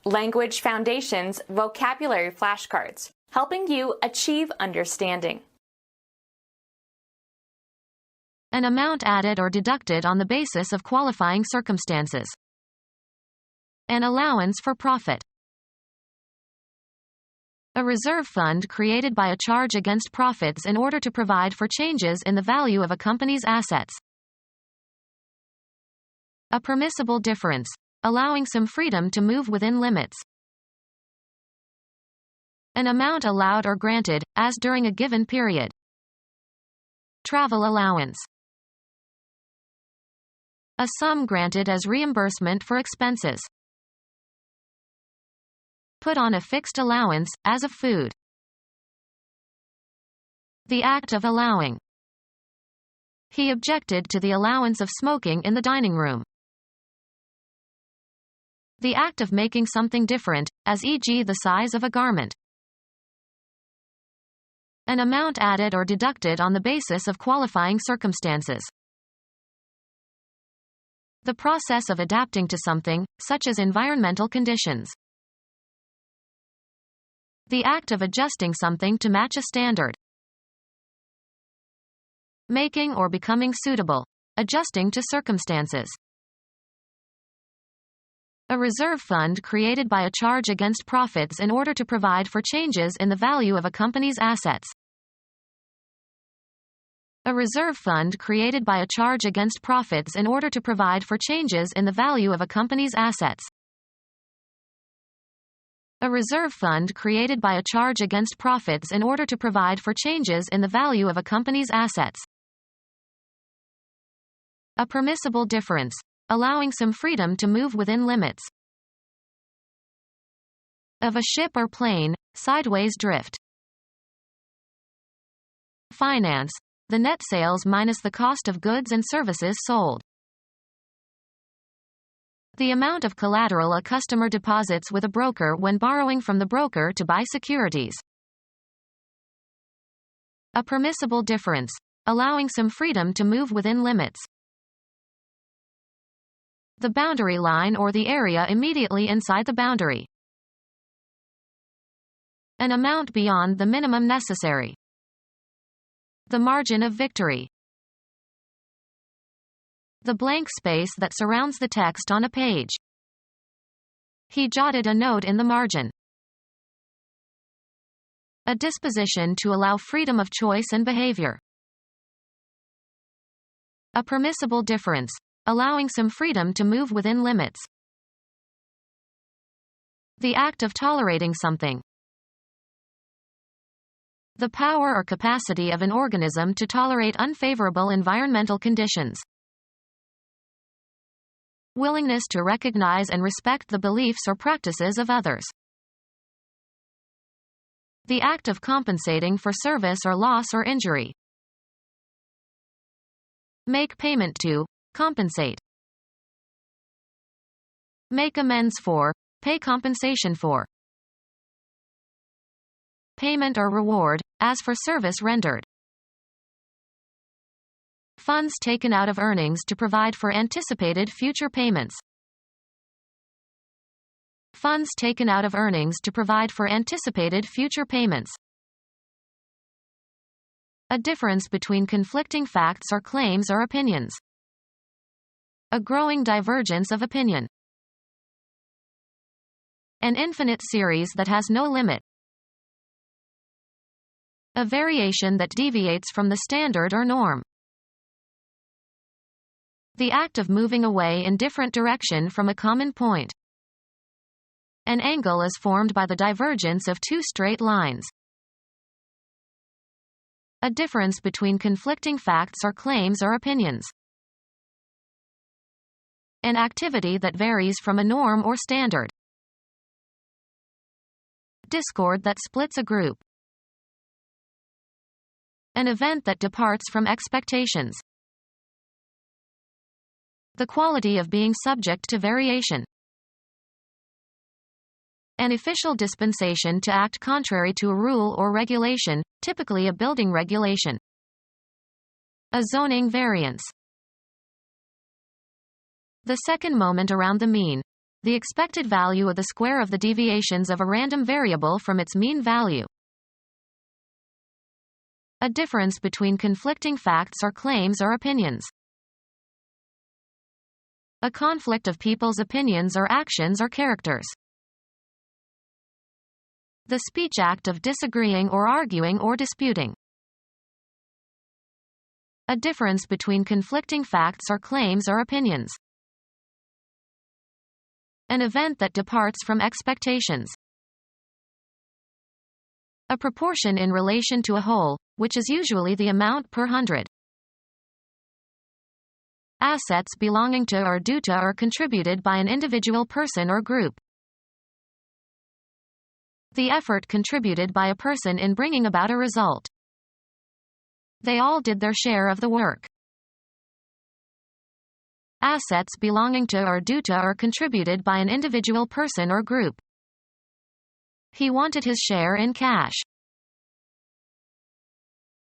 Language Foundations Vocabulary Flashcards, helping you achieve understanding. An amount added or deducted on the basis of qualifying circumstances. An allowance for profit. A reserve fund created by a charge against profits in order to provide for changes in the value of a company's assets. A permissible difference, allowing some freedom to move within limits. An amount allowed or granted, as during a given period. Travel allowance. A sum granted as reimbursement for expenses. Put on a fixed allowance, as of food. The act of allowing. He objected to the allowance of smoking in the dining room. The act of making something different, as e.g. the size of a garment. An amount added or deducted on the basis of qualifying circumstances. The process of adapting to something, such as environmental conditions. The act of adjusting something to match a standard. Making or becoming suitable. Adjusting to circumstances. A reserve fund created by a charge against profits in order to provide for changes in the value of a company's assets. A reserve fund created by a charge against profits in order to provide for changes in the value of a company's assets. A reserve fund created by a charge against profits in order to provide for changes in the value of a company's assets. A permissible difference, allowing some freedom to move within limits. Of a ship or plane, sideways drift. Finance, the net sales minus the cost of goods and services sold. The amount of collateral a customer deposits with a broker when borrowing from the broker to buy securities. A permissible difference, allowing some freedom to move within limits. The boundary line or the area immediately inside the boundary. An amount beyond the minimum necessary. The margin of victory. The blank space that surrounds the text on a page. He jotted a note in the margin. A disposition to allow freedom of choice and behavior. A permissible difference, allowing some freedom to move within limits. The act of tolerating something. The power or capacity of an organism to tolerate unfavorable environmental conditions. Willingness to recognize and respect the beliefs or practices of others. The act of compensating for service or loss or injury. Make payment to, compensate. Make amends for, pay compensation for. Payment or reward, as for service rendered. Funds taken out of earnings to provide for anticipated future payments. Funds taken out of earnings to provide for anticipated future payments. A difference between conflicting facts or claims or opinions. A growing divergence of opinion. An infinite series that has no limit. A variation that deviates from the standard or norm. The act of moving away in different direction from a common point. An angle is formed by the divergence of two straight lines. A difference between conflicting facts or claims or opinions. An activity that varies from a norm or standard. Discord that splits a group. An event that departs from expectations. The quality of being subject to variation. An official dispensation to act contrary to a rule or regulation, typically a building regulation. A zoning variance. The second moment around the mean. the expected value of the square of the deviations of a random variable from its mean value. A difference between conflicting facts or claims or opinions. A conflict of people's opinions or actions or characters. The speech act of disagreeing or arguing or disputing. A difference between conflicting facts or claims or opinions. An event that departs from expectations. A proportion in relation to a whole, which is usually the amount per hundred. Assets belonging to or due to or contributed by an individual person or group. The effort contributed by a person in bringing about a result. They all did their share of the work. Assets belonging to or due to or contributed by an individual person or group. He wanted his share in cash.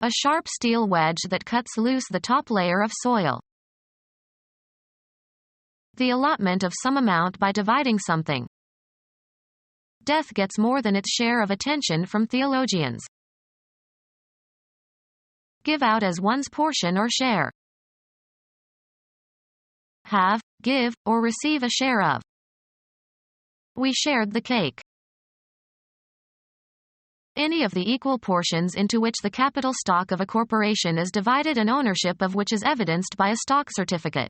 A sharp steel wedge that cuts loose the top layer of soil. The allotment of some amount by dividing something. Death gets more than its share of attention from theologians. Give out as one's portion or share. Have, give, or receive a share of. We shared the cake. Any of the equal portions into which the capital stock of a corporation is divided and ownership of which is evidenced by a stock certificate.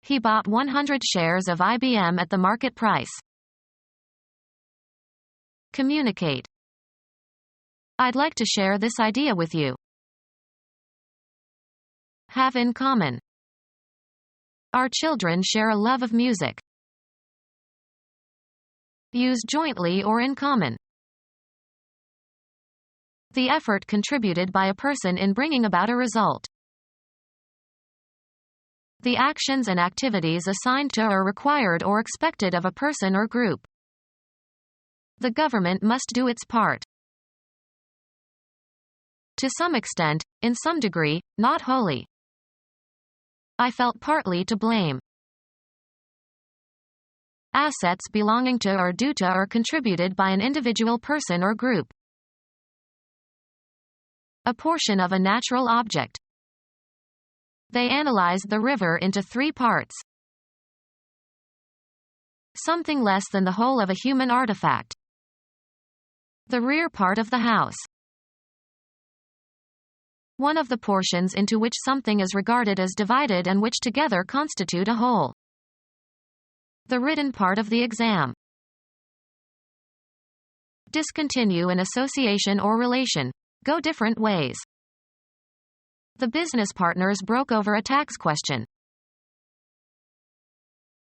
He bought 100 shares of IBM at the market price. Communicate. I'd like to share this idea with you. Have in common. Our children share a love of music. Use jointly or in common. The effort contributed by a person in bringing about a result. The actions and activities assigned to or required or expected of a person or group. The government must do its part. To some extent, in some degree, not wholly. I felt partly to blame. Assets belonging to or due to or contributed by an individual person or group. A portion of a natural object. They analyzed the river into 3 parts. Something less than the whole of a human artifact. The rear part of the house. One of the portions into which something is regarded as divided and which together constitute a whole. The written part of the exam. Discontinue an association or relation. Go different ways. The business partners broke over a tax question.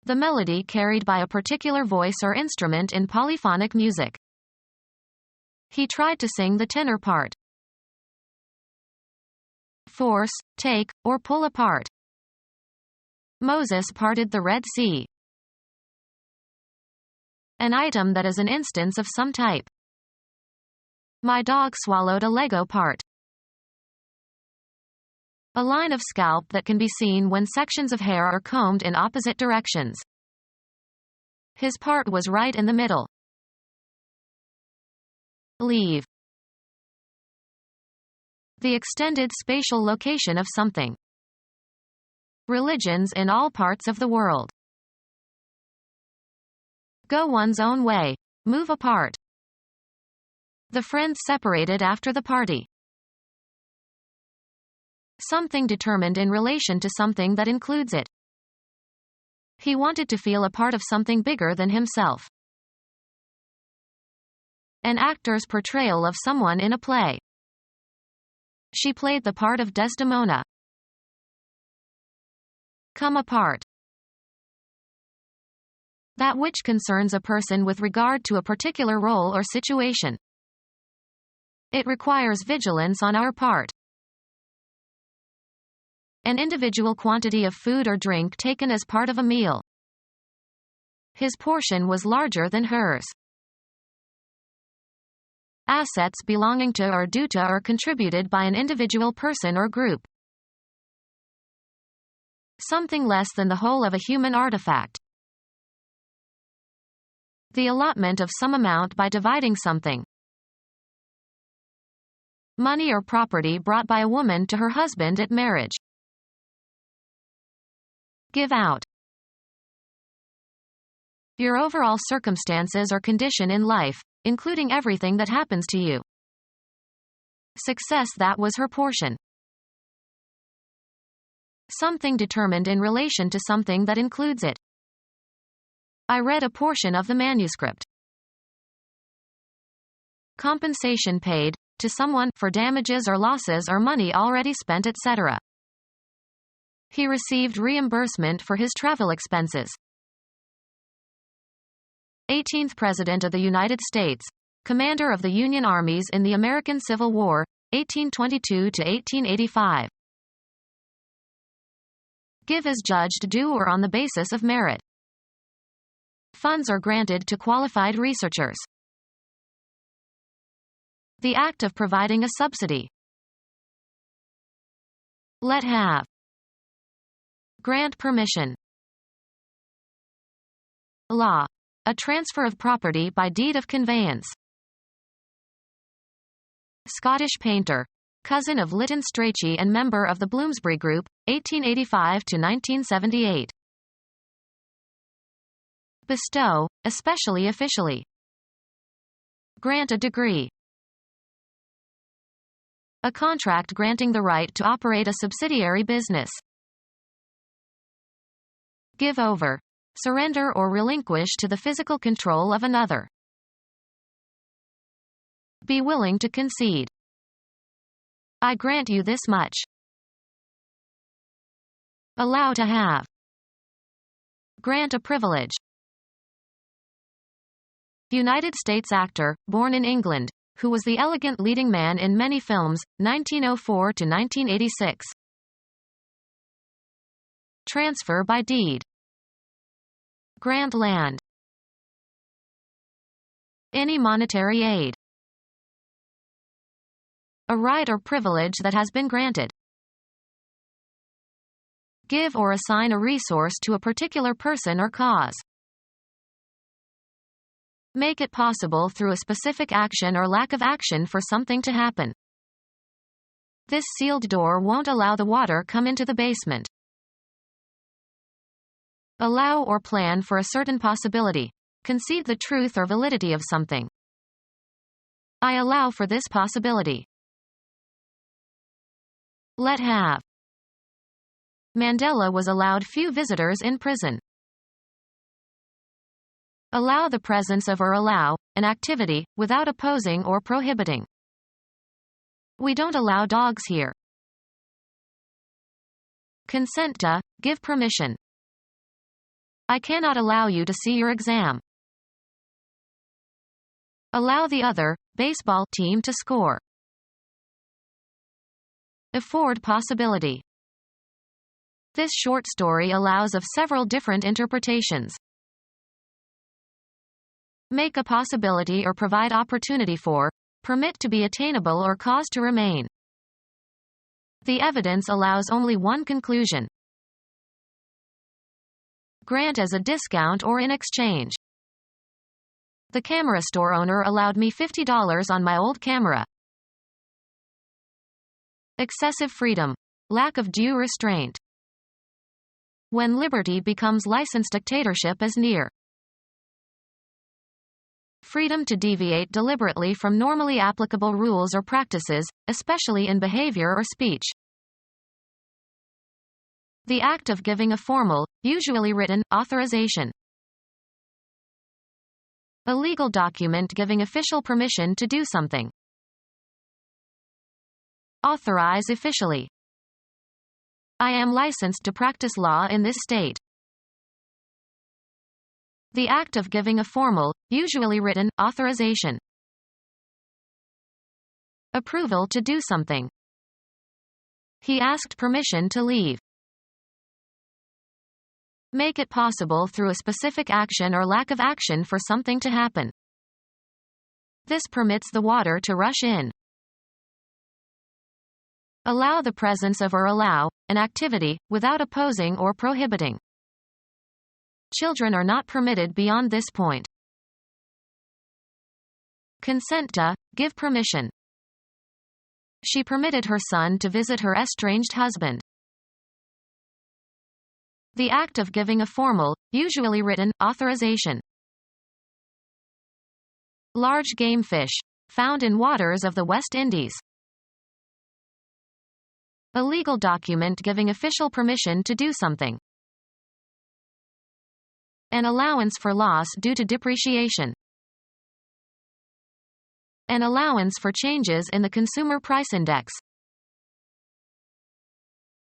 The melody carried by a particular voice or instrument in polyphonic music. He tried to sing the tenor part. Force, take, or pull apart. Moses parted the Red Sea. An item that is an instance of some type. My dog swallowed a Lego part. A line of scalp that can be seen when sections of hair are combed in opposite directions. His part was right in the middle. Leave. The extended spatial location of something. Religions in all parts of the world. Go one's own way. Move apart. The friends separated after the party. Something determined in relation to something that includes it. He wanted to feel a part of something bigger than himself. An actor's portrayal of someone in a play. She played the part of Desdemona. Come apart. That which concerns a person with regard to a particular role or situation. It requires vigilance on our part. An individual quantity of food or drink taken as part of a meal. His portion was larger than hers. Assets belonging to or due to or contributed by an individual person or group. Something less than the whole of a human artifact. The allotment of some amount by dividing something. Money or property brought by a woman to her husband at marriage. Give out. Your overall circumstances or condition in life, including everything that happens to you. Success that was her portion. Something determined in relation to something that includes it. I read a portion of the manuscript. Compensation paid to someone for damages or losses or money already spent, etc. He received reimbursement for his travel expenses. 18th President of the United States, Commander of the Union Armies in the American Civil War, 1822 to 1885. Give as judged due or on the basis of merit. Funds are granted to qualified researchers. The act of providing a subsidy. Let have. Grant permission. Law. A transfer of property by deed of conveyance. Scottish painter. Cousin of Lytton Strachey and member of the Bloomsbury Group, 1885 to 1978. Bestow, especially officially. Grant a degree. A contract granting the right to operate a subsidiary business. Give over. Surrender or relinquish to the physical control of another. Be willing to concede. I grant you this much. Allow to have. Grant a privilege. United States actor, born in England, who was the elegant leading man in many films, 1904 to 1986. Transfer by deed. Grant land. Any monetary aid. A right or privilege that has been granted. Give or assign a resource to a particular person or cause. Make it possible through a specific action or lack of action for something to happen. This sealed door won't allow the water come into the basement. Allow or plan for a certain possibility. Concede the truth or validity of something. I allow for this possibility. Let have. Mandela was allowed few visitors in prison. Allow the presence of or allow an activity, without opposing or prohibiting. We don't allow dogs here. Consent to, give permission. I cannot allow you to see your exam. Allow the other, baseball team to score. Afford possibility. This short story allows of several different interpretations. Make a possibility or provide opportunity for, permit to be attainable or cause to remain. The evidence allows only one conclusion. Grant as a discount or in exchange. The camera store owner allowed me $50 on my old camera. Excessive freedom. Lack of due restraint. When liberty becomes licensed, dictatorship is near. Freedom to deviate deliberately from normally applicable rules or practices, especially in behavior or speech. The act of giving a formal, usually written, authorization. A legal document giving official permission to do something. Authorize officially. I am licensed to practice law in this state. The act of giving a formal, usually written, authorization. Approval to do something. He asked permission to leave. Make it possible through a specific action or lack of action for something to happen. This permits the water to rush in. Allow the presence of or allow an activity, without opposing or prohibiting. Children are not permitted beyond this point. Consent to, give permission. She permitted her son to visit her estranged husband. The act of giving a formal, usually written, authorization. Large game fish, found in waters of the West Indies. A legal document giving official permission to do something. An allowance for loss due to depreciation. An allowance for changes in the Consumer Price Index.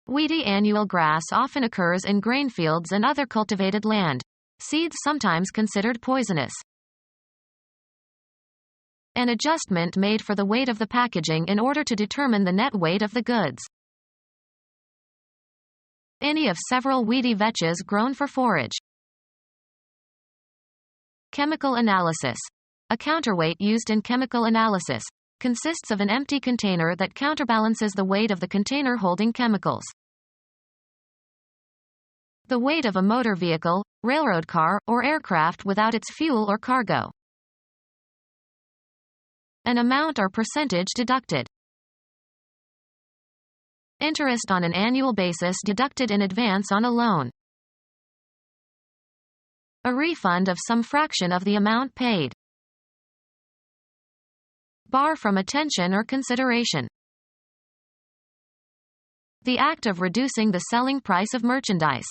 Weedy annual grass often occurs in grain fields and other cultivated land. Seeds sometimes considered poisonous. An adjustment made for the weight of the packaging in order to determine the net weight of the goods. Any of several weedy vetches grown for forage. Chemical analysis. A counterweight used in chemical analysis consists of an empty container that counterbalances the weight of the container holding chemicals. The weight of a motor vehicle, railroad car, or aircraft without its fuel or cargo. An amount or percentage deducted. Interest on an annual basis deducted in advance on a loan. A refund of some fraction of the amount paid. Bar from attention or consideration. The act of reducing the selling price of merchandise.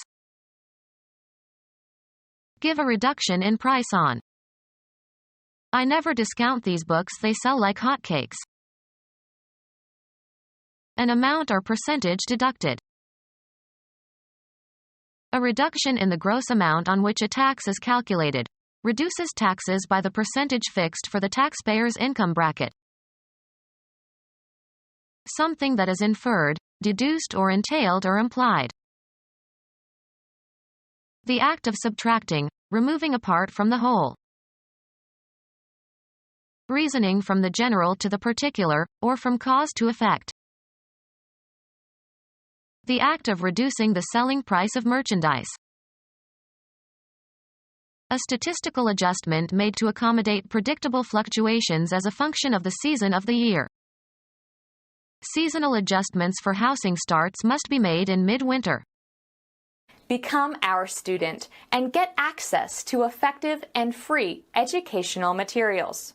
Give a reduction in price on. I never discount these books, they sell like hotcakes. An amount or percentage deducted. A reduction in the gross amount on which a tax is calculated. Reduces taxes by the percentage fixed for the taxpayer's income bracket. Something that is inferred, deduced or entailed or implied. The act of subtracting, removing a part from the whole. Reasoning from the general to the particular, or from cause to effect. The act of reducing the selling price of merchandise. A statistical adjustment made to accommodate predictable fluctuations as a function of the season of the year. Seasonal adjustments for housing starts must be made in mid-winter. Become our student and get access to effective and free educational materials.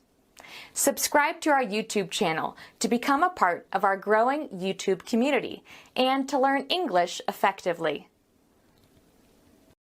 Subscribe to our YouTube channel to become a part of our growing YouTube community and to learn English effectively.